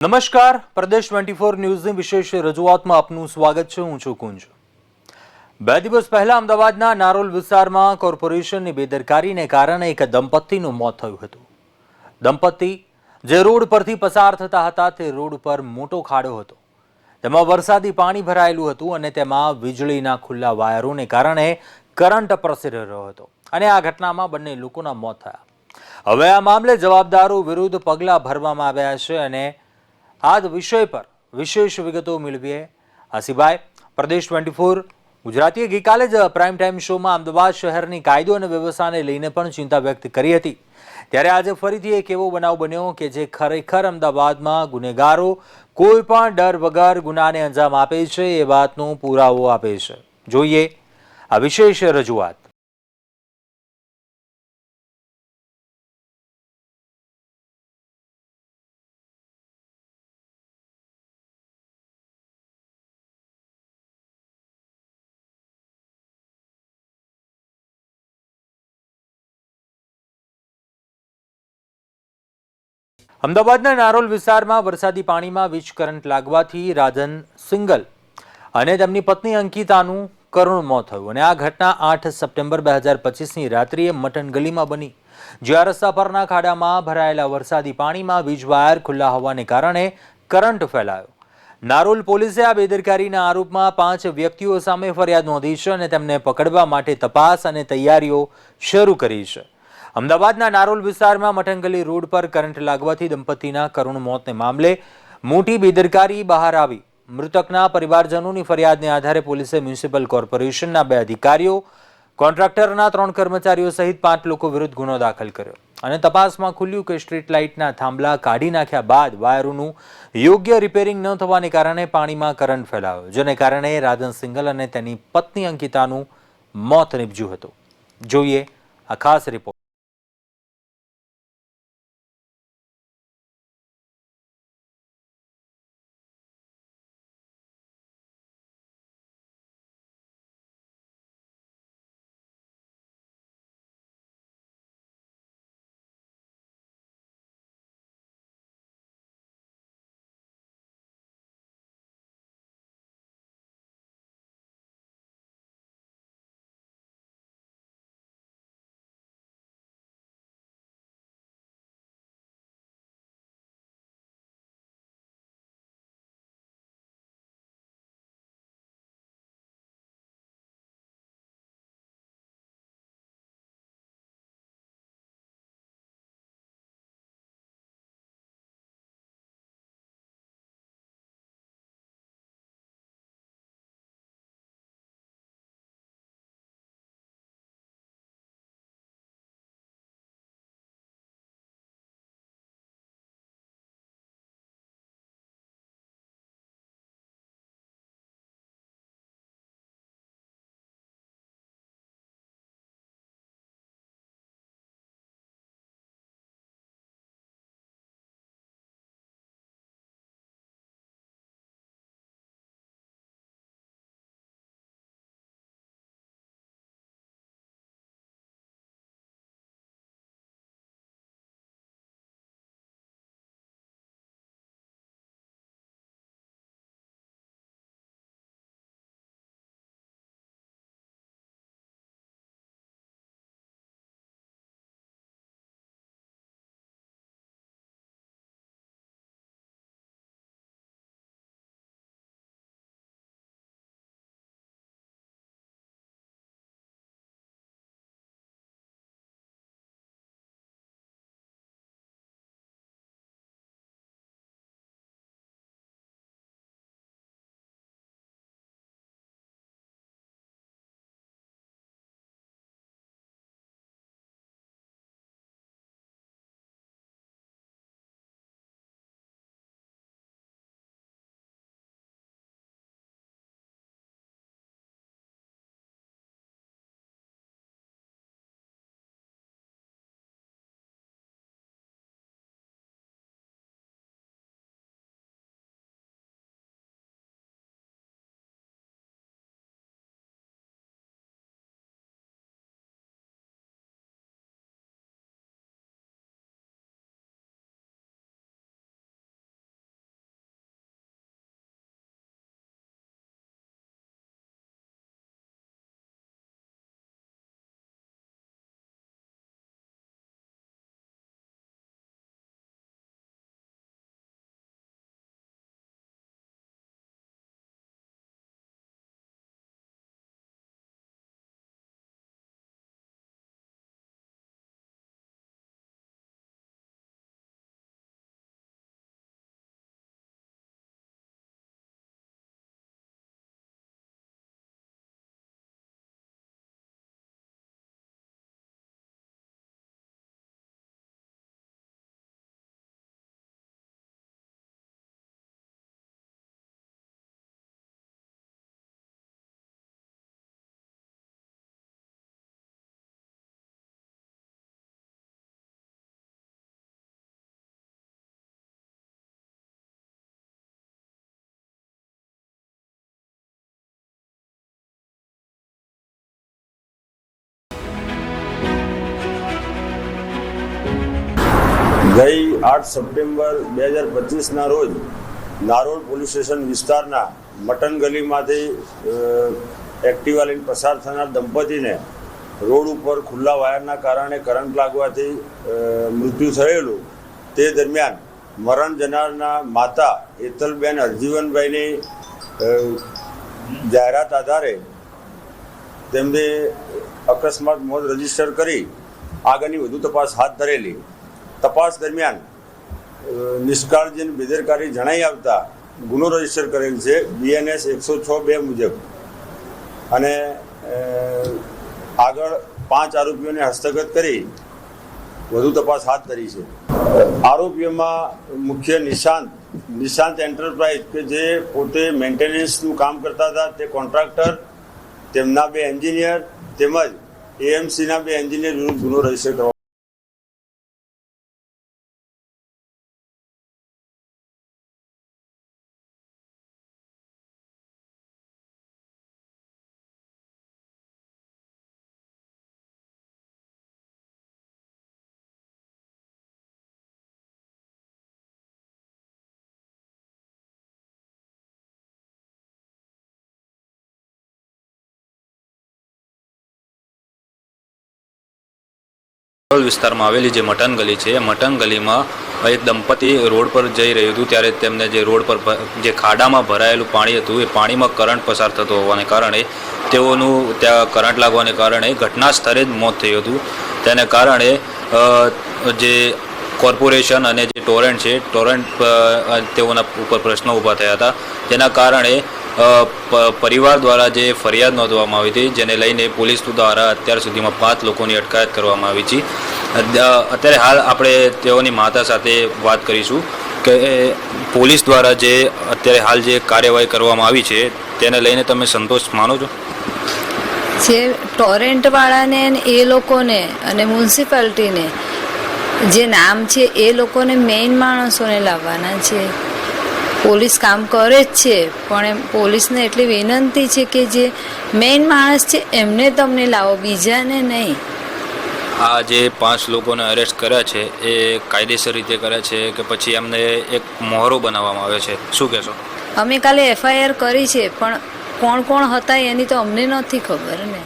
નમસ્કાર, પ્રદેશ 24 ન્યૂઝની વિશેષ રજૂઆતમાં આપનું સ્વાગત છે. હું છું કુંજ. 2 દિવસ પહેલા અમદાવાદના નારોલ વિસ્તારમાં કોર્પોરેશનની બેદરકારીને કારણે એક દંપતીનું મોત થયું હતું. દંપતી જે રોડ પરથી પસાર થતા હતા તે રોડ પર મોટો ખાડો હતો. તેમાં વરસાદી પાણી ભરાયેલું હતું અને તેમાં વીજળીના ખુલ્લા વાયરોને કારણે કરંટ પ્રસરી રહ્યો હતો અને આ ઘટનામાં બંને લોકોના મોત થયા. હવે આ મામલે જવાબદારો વિરુદ્ધ પગલાં ભરવામાં આવ્યા છે અને આ વિષય પર વિશેષ વિગતો મેળવીએ. આ સિવાય પ્રદેશ 24 ગુજરાતીએ ગઈકાલે જ પ્રાઇમ ટાઈમ શોમાં અમદાવાદ શહેરની કાયદો અને વ્યવસ્થાને લઈને પણ ચિંતા વ્યક્ત કરી હતી. ત્યારે આજે ફરીથી એક એવો બનાવ બન્યો કે જે ખરેખર અમદાવાદમાં ગુનેગારો કોઈ પણ ડર વગર ગુનાને અંજામ આપે છે એ વાતનો પુરાવો આપે છે. જોઈએ આ વિશેષ રજૂઆત. અમદાવાદના નારોલ વિસ્તારમાં વરસાદી પાણીમાં વીજ કરંટ લાગવાથી રાજન સિંગલ અને તેમની પત્ની અંકિતાનું કરુણ મોત થયું અને આ ઘટના 8 સપ્ટેમ્બર 2025ની રાત્રિએ મટન ગલીમાં બની, જ્યાં રસ્તા પરના ખાડામાં ભરાયેલા વરસાદી પાણીમાં વીજ વાયર ખુલ્લા હોવાને કારણે કરંટ ફેલાયો. નારોલ પોલીસે આ બેદરકારીના આરોપમાં 5 વ્યક્તિઓ સામે ફરિયાદ નોંધી છે અને તેમને પકડવા માટે તપાસ અને તૈયારીઓ શરૂ કરી છે. અમદાવાદના નારોલ વિસ્તારમાં મટનગલી રોડ પર કરંટ લાગવાથી દંપતીના કરુણ મોતને મામલે મોટી બેદરકારી બહાર આવી. મૃતકના પરિવારજનોની ફરિયાદને આધારે પોલીસે મ્યુનિસિપલ કોર્પોરેશનના 2 અધિકારીઓ, કોન્ટ્રાક્ટરના 3 કર્મચારીઓ સહિત 5 લોકો વિરુદ્ધ ગુનો દાખલ કર્યો અને તપાસમાં ખુલ્યું કે સ્ટ્રીટ લાઇટના થાંભલા કાઢી નાખ્યા બાદ વાયરોનું યોગ્ય રિપેરિંગ ન થવાને કારણે પાણીમાં કરંટ ફેલાયો, જેને કારણે રાજન સિંગલ અને તેની પત્ની અંકિતાનું મોત નીપજ્યું હતું. જોઈએ આ ખાસ રિપોર્ટ. ગઈ 8 સપ્ટેમ્બર 2025ના રોજ નારોલ પોલીસ સ્ટેશન વિસ્તારના મટન ગલીમાંથી એક્ટિવા લઈને પસાર થનાર દંપતીને રોડ ઉપર ખુલ્લા વાયરના કારણે કરંટ લાગવાથી મૃત્યુ થયેલું. તે દરમિયાન મરણ જનારના માતા હેતલબેન હરજીવનભાઈની જાહેરાત આધારે તેમને અકસ્માત મોત રજીસ્ટર કરી આગળની વધુ તપાસ હાથ ધરેલી. તપાસ દરમિયાન નિષ્કાળજી બેદરકારી જણાઈ આવતા ગુનો રજીસ્ટર કરેલ છે BNS 106(2) મુજબ અને આગળ 5 આરોપીઓને હસ્તગત કરી વધુ તપાસ હાથ ધરી છે. આરોપીઓમાં મુખ્ય નિશાંત એન્ટરપ્રાઇઝ કે જે પોતે મેન્ટેનન્સનું કામ કરતા હતા, તે કોન્ટ્રાક્ટર, તેમના 2 એન્જિનિયર તેમજ AMCના 2 એન્જિનિયર વિરુદ્ધ ગુનો રજીસ્ટર કરવા વિસ્તારમાં આવેલી જે મટન ગલી છે એ મટન ગલીમાં એક દંપતી રોડ પર જઈ રહ્યું હતું ત્યારે તેમને જે રોડ પર જે ખાડામાં ભરાયેલું પાણી હતું એ પાણીમાં કરંટ પસાર થતો હોવાને કારણે તેઓનું ત્યાં કરંટ લાગવાને કારણે ઘટના સ્થળે જ મોત થયું હતું. તેને કારણે જે કોર્પોરેશન અને જે ટોરેન્ટ તેઓના ઉપર પ્રશ્નો ઊભા થયા હતા. જેના કારણે પરિવાર દ્વારા જે ફરિયાદ નોંધવામાં આવી હતી, જેને લઈને પોલીસ દ્વારા અત્યાર સુધીમાં 5 લોકોની અટકાયત કરવામાં આવી છે. અત્યારે હાલ આપણે તેઓની માતા સાથે વાત કરીશું કે પોલીસ દ્વારા જે અત્યારે હાલ જે કાર્યવાહી કરવામાં આવી છે તેને લઈને તમે સંતોષ માનો છો? જે ટોરેન્ટવાળાને એ લોકોને અને મ્યુનિસિપાલિટીને જે નામ છે એ લોકોને મેઇન માણસોને લાવવાના છે. પોલીસ કામ કરે જ છે, પણ એમ પોલીસને એટલી વિનંતી છે કે જે મેઇન માણસ છે એમને તમને લાવો, બીજાને નહીં. આ જે 5 લોકોને અરેસ્ટ કર્યા છે એ કાયદેસર રીતે કર્યા છે કે પછી એમને એક મોહરો બનાવવામાં આવ્યો છે, શું કહેશો? અમે કાલે FIR કરી છે, પણ કોણ કોણ હતા એની તો અમને નથી ખબર ને.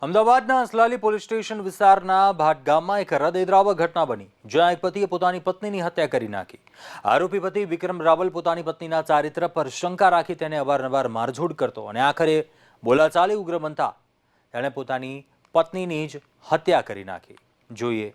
અમદાવાદના અસલાલી પોલીસ સ્ટેશન વિસ્તારના ભાટ ગામમાં એક હૃદયદ્રાવક ઘટના બની, જ્યાં એક પતિએ પોતાની પત્નીની હત્યા કરી નાખી. આરોપી પતિ વિક્રમ રાવલ પોતાની પત્નીના ચારિત્ર પર શંકા રાખી તેને અવારનવાર મારઝૂડ કરતો અને આખરે બોલાચાલી ઉગ્ર બનતા તેણે પોતાની પત્નીની જ હત્યા કરી નાખી. જોઈએ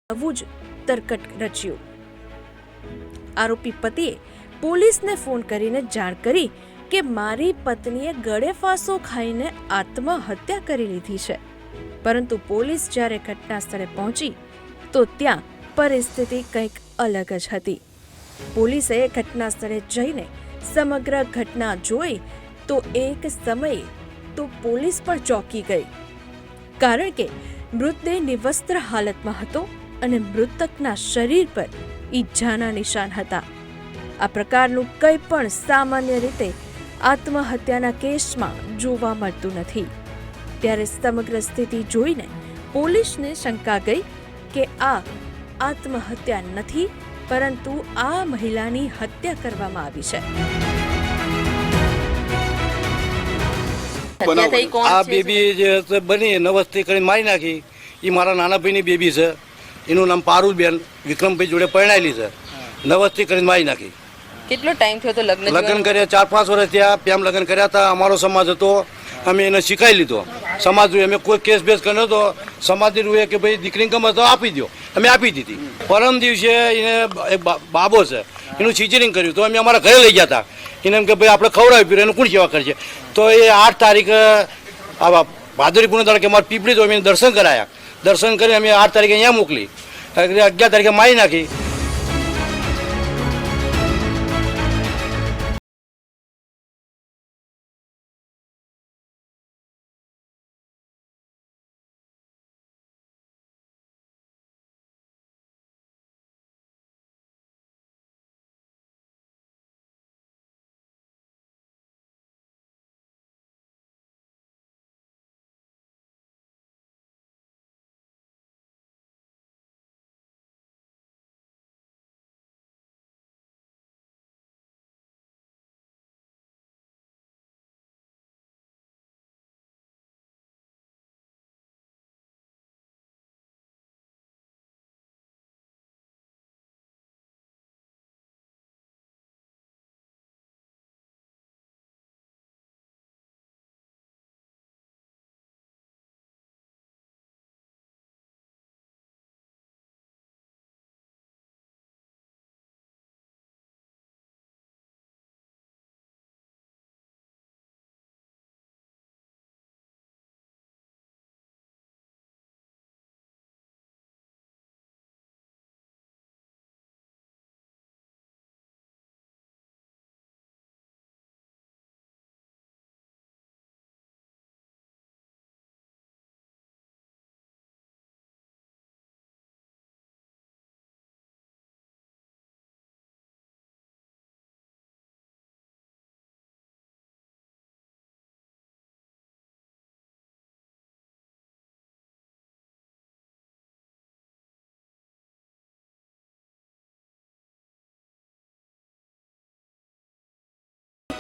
નવું જ તરકટ રચ્યું. આરોપી પતિએ પોલીસને ફોન કરીને જાણ કરી કે મારી પત્નીએ ગળે ફાંસો ખાઈને આત્મહત્યા કરી લીધી છે. પરંતુ પોલીસ જ્યારે ઘટના સ્થળે પહોંચી તો ત્યાં પરિસ્થિતિ કંઈક અલગ જ હતી. પોલીસે ઘટના સ્થળે જઈને સમગ્ર ઘટના જોઈ તો એક સમયે તો પોલીસ પણ ચોંકી ગઈ, કારણ કે મૃતદેહ નિવસ્ત્ર હાલતમાં હતો અને મૃતકના શરીર પર ઈજાના નિશાન હતા. આ પ્રકારનું કંઈ પણ સામાન્ય રીતે આત્મહત્યાના કેસમાં જોવા મળતું નથી. ત્યારે સમગ્ર સ્થિતિ જોઈને પોલીસને શંકા ગઈ કે આ આત્મહત્યા નથી, પરંતુ આ મહિલાની હત્યા કરવામાં આવી છે. આ બેબી જે બની નવસ્તી કરીને મારી નાખી, એ મારા નાના ભાઈની બેબી છે. એનું નામ પારુલબેન વિક્રમભાઈ જોડે પરણાયેલી છે. નવસ્તી કરીને મારી નાખી. કેટલો ટાઈમ થયો તો લગ્ન કર્યા 4-5 વર્ષ થયા. પ્રેમ લગ્ન કર્યા હતા. અમારો સમાજ હતો, અમે એને શીખાઈ લીધો. સમાજ અમે કોઈ કેસ બેસ કર્યો હતો. સમાજની રૂએ કે ભાઈ દીકરીને ગમે તો આપી દો, અમે આપી દીધી. પરમ દિવસે એને એક બાબો છે, એનું સિઝરિંગ કર્યું તો અમે અમારા ઘરે લઈ ગયા હતા. એને એમ કે ભાઈ આપણે ખવડાવી પીવું, એનું કોણ સેવા કરશે? તો એ 8 તારીખે આવા ભાદરવી પૂનમ તારીખે અમારે પીપળી તો અમે દર્શન કરાયા. દર્શન કરી અમે 8 તારીખે અહીંયા મોકલી, 11 તારીખે મારી નાખી.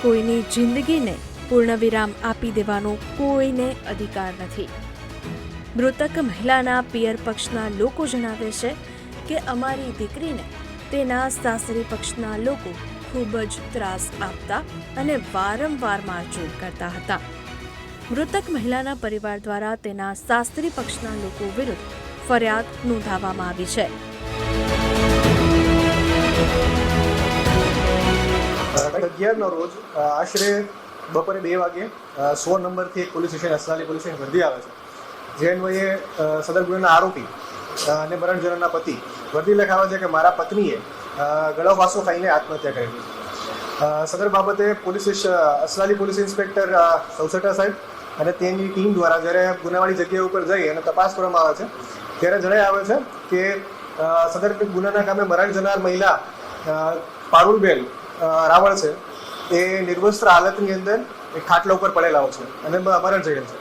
કોઈની જિંદગીને પૂર્ણવિરામ આપી દેવાનો કોઈને અધિકાર નથી. મૃતક મહિલાના પિયર પક્ષના લોકો જણાવે છે કે અમારી દીકરીને તેના સાસરી પક્ષના લોકો ખૂબ જ ત્રાસ આપતા અને વારંવાર મારઝૂડ કરતા હતા. મૃતક મહિલાના પરિવાર દ્વારા તેના સાસરી પક્ષના લોકો વિરુદ્ધ ફરિયાદ નોંધાવવામાં આવી છે. તારીખ 11નો રોજ આશરે બપોરે 2 વાગે 100 નંબરથી એક police station Aslali police station વર્દી આવે છે. જે અન્વયે સદર ગુનાના આરોપી અને મરણ જનારના પતિ વર્દી લખાવે છે કે મારા પત્નીએ ગળો ફાંસો ખાઈને આત્મહત્યા કરેલી. સદર બાબતે અસલાલી પોલીસ ઇન્સ્પેક્ટર સૌસટા સાહેબ અને તેની ટીમ દ્વારા જ્યારે ગુનાવાળી જગ્યા ઉપર જઈ અને તપાસ કરવામાં આવે છે ત્યારે જણાય આવે છે કે સદર ગુનાના કામે મરણ જનાર મહિલા પારુલબેન રાવળ છે એ નિર્વસ્ત્ર હાલતની અંદર એક ખાટલા ઉપર પડેલા છે અને મરણ જયેલ છે.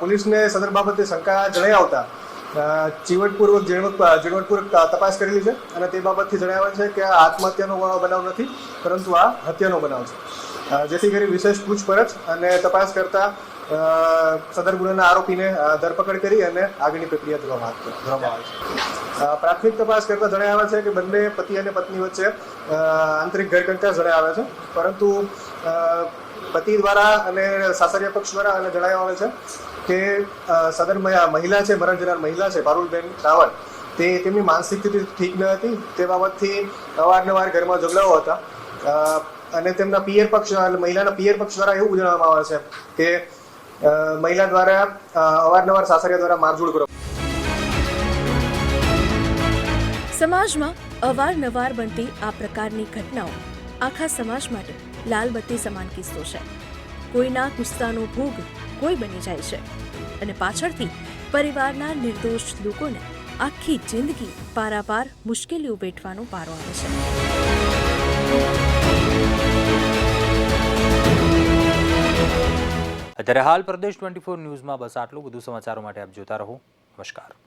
પોલીસને સદર બાબતે શંકા જણાઈ આવતા ઝીણવટપૂર્વક તપાસ કરેલી છે અને તે બાબતથી જણાવે છે કે આ આત્મહત્યાનો બનાવ નથી, પરંતુ આ હત્યાનો બનાવ છે. જેથી કરી વિશેષ પૂછપરછ અને તપાસ કરતા સદર ગુનાના આરોપીને ધરપકડ કરી અને આગળની પ્રક્રિયા ધરવામાં આવે છે. પ્રાથમિક તપાસ કરતા જણાય આવે છે કે બંને પતિ અને પત્ની વચ્ચે આંતરિક ઘરકંકાસ જણાય આવે છે, પરંતુ પતિ દ્વારા અને સાસરિયા પક્ષ દ્વારા અને જણાવવામાં આવે છે કે સદર મહિલા છે, મરણ જનાર મહિલા છે પારુલબેન રાવળ, તેમની માનસિક સ્થિતિ ઠીક ન હતી. તે બાબતથી અવારનવાર ઘરમાં ઝઘડાઓ હતા અને તેમના મહિલાના પિયર પક્ષ દ્વારા એવું જણાવવામાં આવે છે કે મહિલા દ્વારા અવારનવાર સાસરિયા દ્વારા મારઝૂડ કરવામાં. સમાજમાં અવારનવાર બનતી આ પ્રકારની ઘટનાઓ આખા સમાજ માટે લાલબત્તી સમાન કિસ્સો છે. કોઈના ગુસ્સાનો ભોગ કોઈ બની જાય છે અને પાછળથી પરિવારના નિર્દોષ લોકોને આખી જિંદગી પારાવાર મુશ્કેલીઓ વેઠવાનો પારો આવે છે. અત્યારે હાલ પ્રદેશ 24 ન્યૂઝમાં બસ આટલું. વધુ સમાચારો માટે આપ જોતા રહો. નમસ્કાર.